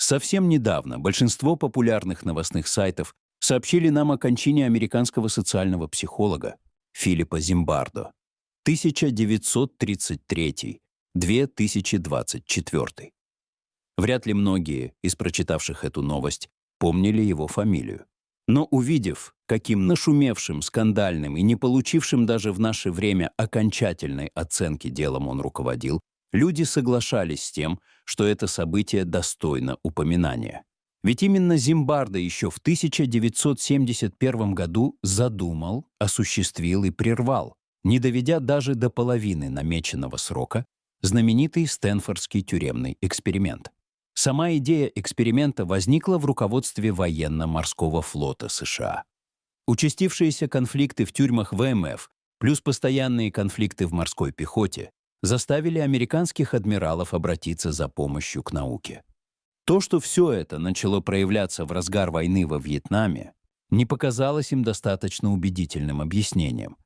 Совсем недавно большинство популярных новостных сайтов сообщили нам о кончине американского социального психолога Филиппа Зимбардо 1933-2024. Вряд ли многие из прочитавших эту новость помнили его фамилию. Но увидев, каким нашумевшим, скандальным и не получившим даже в наше время окончательной оценки делом он руководил, люди соглашались с тем, что это событие достойно упоминания. Ведь именно Зимбардо еще в 1971 году задумал, осуществил и прервал, не доведя даже до половины намеченного срока, знаменитый Стэнфордский тюремный эксперимент. Сама идея эксперимента возникла в руководстве военно-морского флота США. Участившиеся конфликты в тюрьмах ВМФ плюс постоянные конфликты в морской пехоте заставили американских адмиралов обратиться за помощью к науке. То, что все это начало проявляться в разгар войны во Вьетнаме, не показалось им достаточно убедительным объяснением.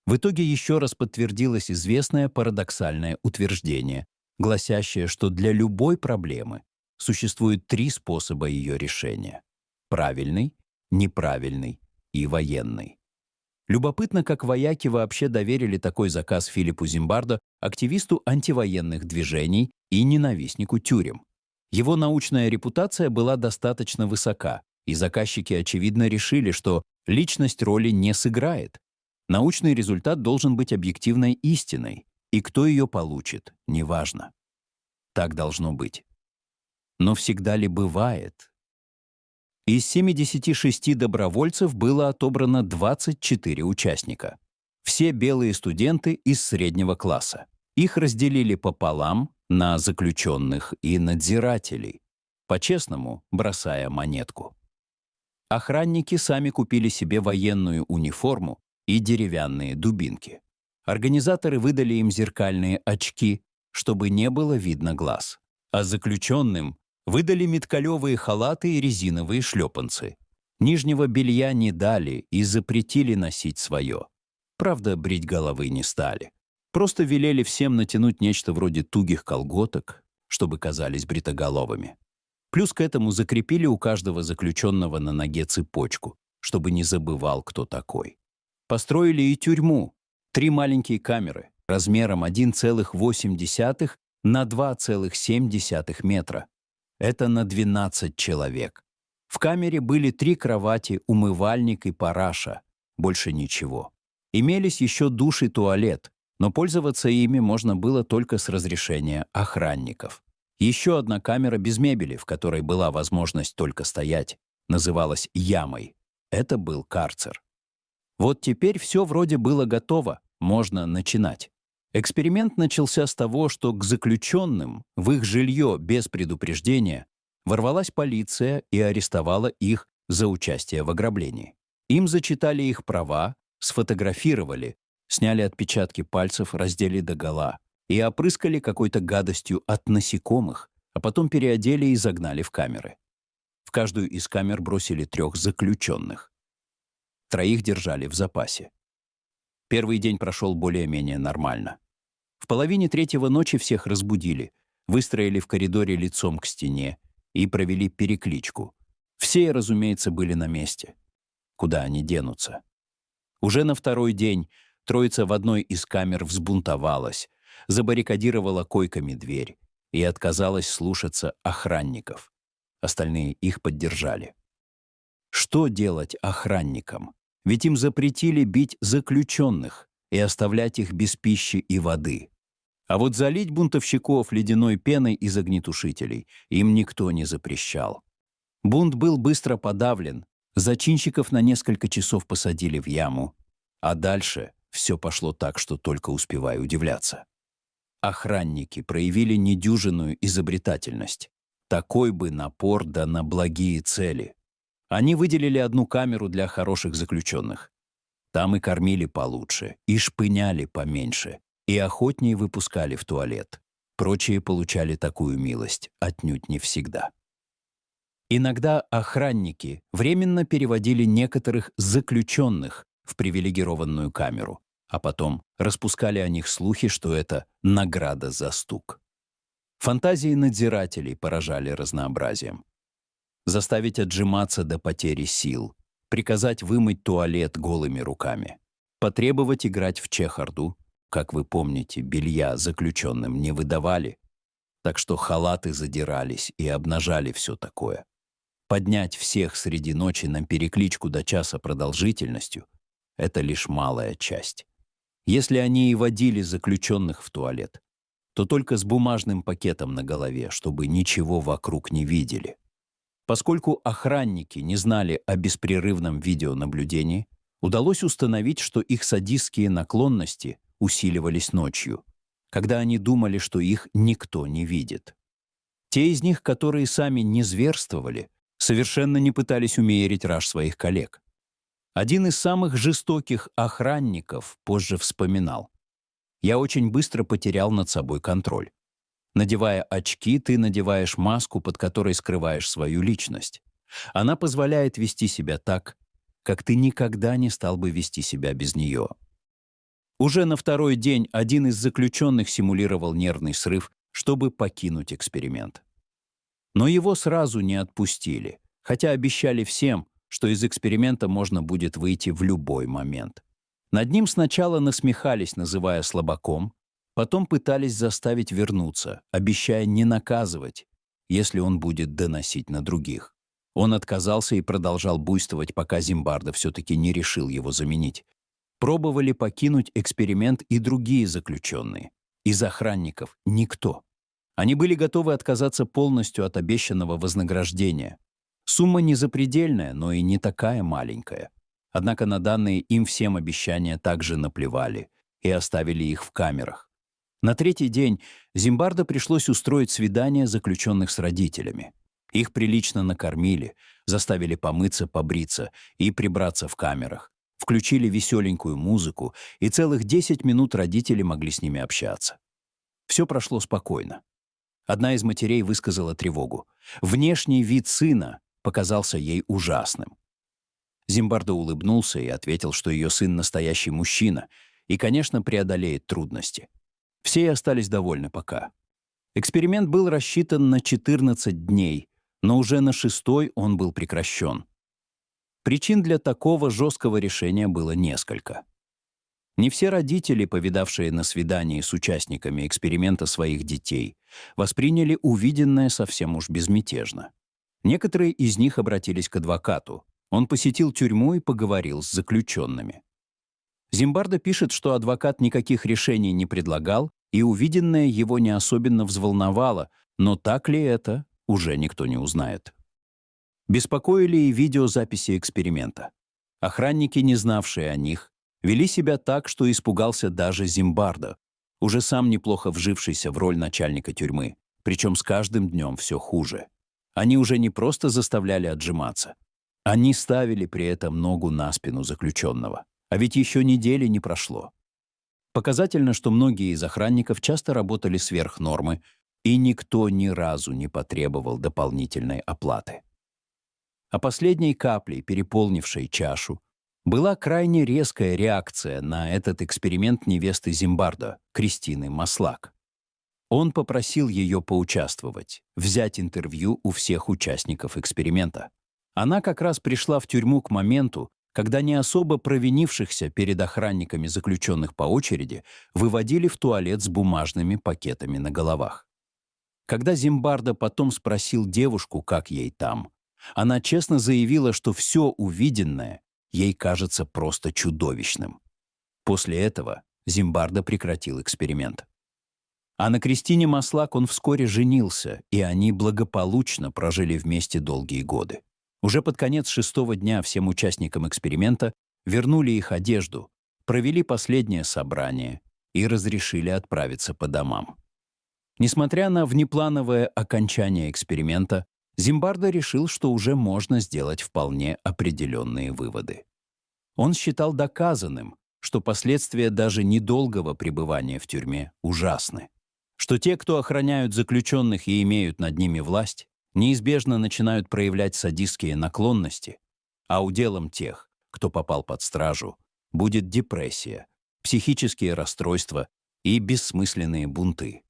В итоге еще раз подтвердилось известное парадоксальное утверждение, гласящее, что для любой проблемы существует три способа ее решения: правильный, неправильный и военный. Любопытно, как вояки вообще доверили такой заказ Филиппу Зимбардо, активисту антивоенных движений и ненавистнику тюрем. Его научная репутация была достаточно высока, и заказчики, очевидно, решили, что личность роли не сыграет. Научный результат должен быть объективной истиной, и кто ее получит, неважно. Так должно быть. Но всегда ли бывает? Из 76 добровольцев было отобрано 24 участника. Все белые студенты из среднего класса. Их разделили пополам на заключенных и надзирателей, по-честному бросая монетку. Охранники сами купили себе военную униформу и деревянные дубинки. Организаторы выдали им зеркальные очки, чтобы не было видно глаз. А заключенным выдали меткалевые халаты и резиновые шлепанцы. Нижнего белья не дали и запретили носить свое. Правда, брить головы не стали. Просто велели всем натянуть нечто вроде тугих колготок, чтобы казались бритоголовыми. Плюс к этому закрепили у каждого заключенного на ноге цепочку, чтобы не забывал, кто такой. Построили и тюрьму. 3 маленькие камеры размером 1,8 на 2,7 метра. Это на 12 человек. В камере были 3 кровати, умывальник и параша. Больше ничего. Имелись еще душ и туалет, но пользоваться ими можно было только с разрешения охранников. Еще одна камера без мебели, в которой была возможность только стоять, называлась ямой. Это был карцер. Вот теперь все вроде было готово, можно начинать. Эксперимент начался с того, что к заключенным в их жилье без предупреждения ворвалась полиция и арестовала их за участие в ограблении. Им зачитали их права, сфотографировали, сняли отпечатки пальцев, раздели догола и опрыскали какой-то гадостью от насекомых, а потом переодели и загнали в камеры. В каждую из камер бросили 3 заключенных. 3 держали в запасе. Первый день прошел более-менее нормально. В половине 3-го ночи всех разбудили, выстроили в коридоре лицом к стене и провели перекличку. Все, разумеется, были на месте. Куда они денутся? Уже на 2-й день троица в одной из камер взбунтовалась, забаррикадировала койками дверь и отказалась слушаться охранников. Остальные их поддержали. Что делать охранникам? Ведь им запретили бить заключенных и оставлять их без пищи и воды. А вот залить бунтовщиков ледяной пеной из огнетушителей им никто не запрещал. Бунт был быстро подавлен, зачинщиков на несколько часов посадили в яму, а дальше все пошло так, что только успеваю удивляться. Охранники проявили недюжинную изобретательность. Такой бы напор да на благие цели. Они выделили 1 камеру для хороших заключенных. Там и кормили получше, и шпыняли поменьше, и охотнее выпускали в туалет. Прочие получали такую милость отнюдь не всегда. Иногда охранники временно переводили некоторых заключенных в привилегированную камеру, а потом распускали о них слухи, что это награда за стук. Фантазии надзирателей поражали разнообразием. Заставить отжиматься до потери сил, приказать вымыть туалет голыми руками, потребовать играть в чехарду. Как вы помните, белья заключенным не выдавали, так что халаты задирались и обнажали все такое. Поднять всех среди ночи на перекличку до часа продолжительностью — это лишь малая часть. Если они и водили заключенных в туалет, то только с бумажным пакетом на голове, чтобы ничего вокруг не видели. Поскольку охранники не знали о беспрерывном видеонаблюдении, удалось установить, что их садистские наклонности усиливались ночью, когда они думали, что их никто не видит. Те из них, которые сами не зверствовали, совершенно не пытались умерить раж своих коллег. Один из самых жестоких охранников позже вспоминал: «Я очень быстро потерял над собой контроль. Надевая очки, ты надеваешь маску, под которой скрываешь свою личность. Она позволяет вести себя так, как ты никогда не стал бы вести себя без нее». Уже на второй день один из заключенных симулировал нервный срыв, чтобы покинуть эксперимент. Но его сразу не отпустили, хотя обещали всем, что из эксперимента можно будет выйти в любой момент. Над ним сначала насмехались, называя слабаком, потом пытались заставить вернуться, обещая не наказывать, если он будет доносить на других. Он отказался и продолжал буйствовать, пока Зимбардо все-таки не решил его заменить. Пробовали покинуть эксперимент и другие заключенные. Из охранников никто. Они были готовы отказаться полностью от обещанного вознаграждения. Сумма не запредельная, но и не такая маленькая. Однако на данные им всем обещания также наплевали и оставили их в камерах. На третий день Зимбардо пришлось устроить свидание заключенных с родителями. Их прилично накормили, заставили помыться, побриться и прибраться в камерах, включили веселенькую музыку, и целых 10 минут родители могли с ними общаться. Все прошло спокойно. Одна из матерей высказала тревогу. Внешний вид сына показался ей ужасным. Зимбардо улыбнулся и ответил, что ее сын настоящий мужчина и, конечно, преодолеет трудности. Все и остались довольны пока. Эксперимент был рассчитан на 14 дней, но уже на 6-й он был прекращен. Причин для такого жесткого решения было несколько. Не все родители, повидавшие на свидании с участниками эксперимента своих детей, восприняли увиденное совсем уж безмятежно. Некоторые из них обратились к адвокату. Он посетил тюрьму и поговорил с заключенными. Зимбардо пишет, что адвокат никаких решений не предлагал, и увиденное его не особенно взволновало, но так ли это, уже никто не узнает. Беспокоили и видеозаписи эксперимента. Охранники, не знавшие о них, вели себя так, что испугался даже Зимбардо, уже сам неплохо вжившийся в роль начальника тюрьмы, причем с каждым днем все хуже. Они уже не просто заставляли отжиматься. Они ставили при этом ногу на спину заключенного. А ведь еще недели не прошло. Показательно, что многие из охранников часто работали сверх нормы, и никто ни разу не потребовал дополнительной оплаты. А последней каплей, переполнившей чашу, была крайне резкая реакция на этот эксперимент невесты Зимбардо, Кристины Маслак. Он попросил ее поучаствовать, взять интервью у всех участников эксперимента. Она как раз пришла в тюрьму к моменту, когда не особо провинившихся перед охранниками заключенных по очереди выводили в туалет с бумажными пакетами на головах. Когда Зимбардо потом спросил девушку, как ей там, она честно заявила, что все увиденное ей кажется просто чудовищным. После этого Зимбардо прекратил эксперимент. А на Кристине Маслак он вскоре женился, и они благополучно прожили вместе долгие годы. Уже под конец 6-го дня всем участникам эксперимента вернули их одежду, провели последнее собрание и разрешили отправиться по домам. Несмотря на внеплановое окончание эксперимента, Зимбардо решил, что уже можно сделать вполне определенные выводы. Он считал доказанным, что последствия даже недолгого пребывания в тюрьме ужасны, что те, кто охраняют заключенных и имеют над ними власть, неизбежно начинают проявлять садистские наклонности, а уделом тех, кто попал под стражу, будет депрессия, психические расстройства и бессмысленные бунты.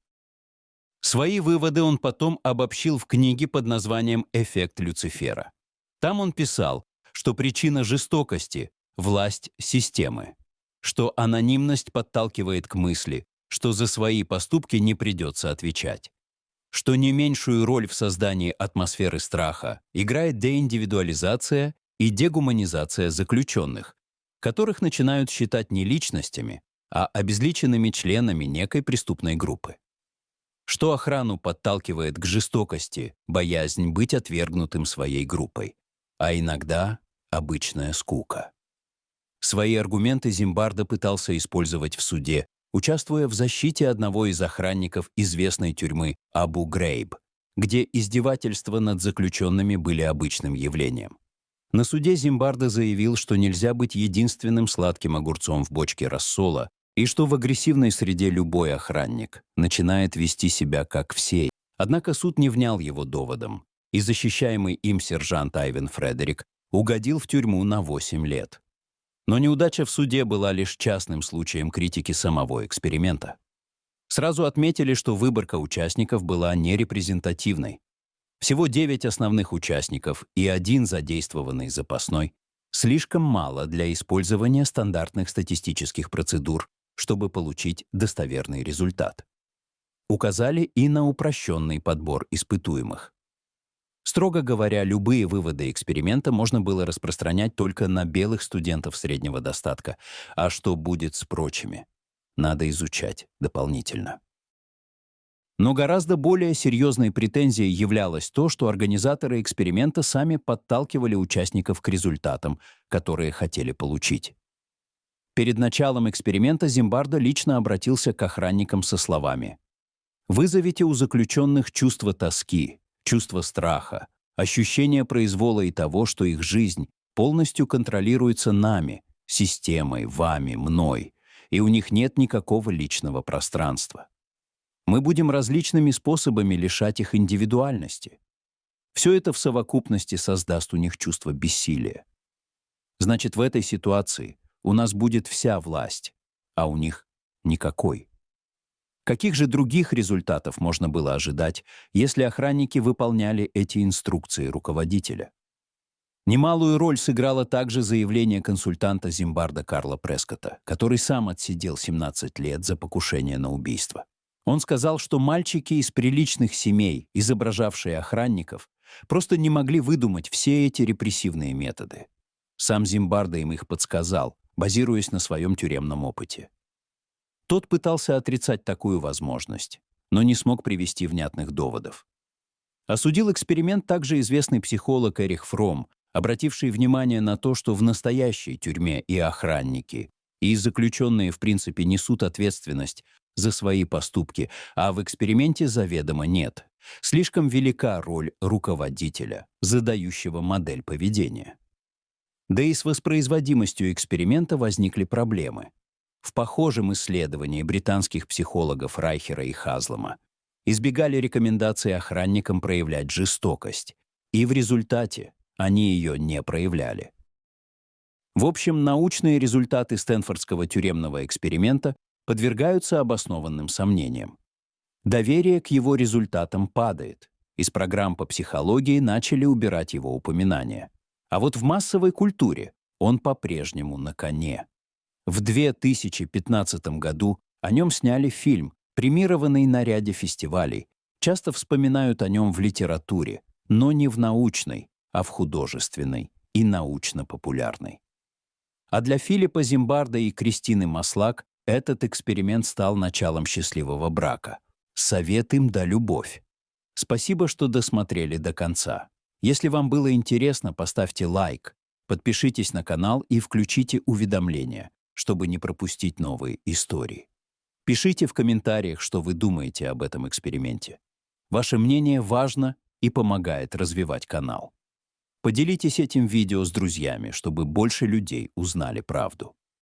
Свои выводы он потом обобщил в книге под названием «Эффект Люцифера». Там он писал, что причина жестокости– власть системы, что анонимность подталкивает к мысли, что за свои поступки не придется отвечать, что не меньшую роль в создании атмосферы страха играет деиндивидуализация и дегуманизация заключенных, которых начинают считать не личностями, а обезличенными членами некой преступной группы. Что охрану подталкивает к жестокости, боязнь быть отвергнутым своей группой, а иногда обычная скука. Свои аргументы Зимбардо пытался использовать в суде, участвуя в защите одного из охранников известной тюрьмы Абу-Грейб, где издевательства над заключенными были обычным явлением. На суде Зимбардо заявил, что нельзя быть единственным сладким огурцом в бочке рассола, и что в агрессивной среде любой охранник начинает вести себя как все. Однако суд не внял его доводам, и защищаемый им сержант Айвен Фредерик угодил в тюрьму на 8 лет. Но неудача в суде была лишь частным случаем критики самого эксперимента. Сразу отметили, что выборка участников была нерепрезентативной. Всего 9 основных участников и 1 задействованный запасной – слишком мало для использования стандартных статистических процедур, чтобы получить достоверный результат. Указали и на упрощенный подбор испытуемых. Строго говоря, любые выводы эксперимента можно было распространять только на белых студентов среднего достатка, а что будет с прочими, надо изучать дополнительно. Но гораздо более серьезной претензией являлось то, что организаторы эксперимента сами подталкивали участников к результатам, которые хотели получить. Перед началом эксперимента Зимбардо лично обратился к охранникам со словами: «Вызовите у заключенных чувство тоски, чувство страха, ощущение произвола и того, что их жизнь полностью контролируется нами, системой, вами, мной, и у них нет никакого личного пространства. Мы будем различными способами лишать их индивидуальности. Все это в совокупности создаст у них чувство бессилия. Значит, в этой ситуации у нас будет вся власть, а у них никакой. Каких же других результатов можно было ожидать, если охранники выполняли эти инструкции руководителя? Немалую роль сыграло также заявление консультанта Зимбардо Карла Прескотта, который сам отсидел 17 лет за покушение на убийство. Он сказал, что мальчики из приличных семей, изображавшие охранников, просто не могли выдумать все эти репрессивные методы. Сам Зимбардо им их подсказал, базируясь на своем тюремном опыте. Тот пытался отрицать такую возможность, но не смог привести внятных доводов. Осудил эксперимент также известный психолог Эрих Фромм, обративший внимание на то, что в настоящей тюрьме и охранники, и заключенные в принципе несут ответственность за свои поступки, а в эксперименте заведомо нет. Слишком велика роль руководителя, задающего модель поведения. Да и с воспроизводимостью эксперимента возникли проблемы. В похожем исследовании британских психологов Райхера и Хазлема избегали рекомендаций охранникам проявлять жестокость, и в результате они ее не проявляли. В общем, научные результаты Стэнфордского тюремного эксперимента подвергаются обоснованным сомнениям. Доверие к его результатам падает. Из программ по психологии начали убирать его упоминания. А вот в массовой культуре он по-прежнему на коне. В 2015 году о нем сняли фильм, премированный на ряде фестивалей. Часто вспоминают о нем в литературе, но не в научной, а в художественной и научно-популярной. А для Филиппа Зимбардо и Кристины Маслак этот эксперимент стал началом счастливого брака. Совет им да любовь. Спасибо, что досмотрели до конца. Если вам было интересно, поставьте лайк, подпишитесь на канал и включите уведомления, чтобы не пропустить новые истории. Пишите в комментариях, что вы думаете об этом эксперименте. Ваше мнение важно и помогает развивать канал. Поделитесь этим видео с друзьями, чтобы больше людей узнали правду.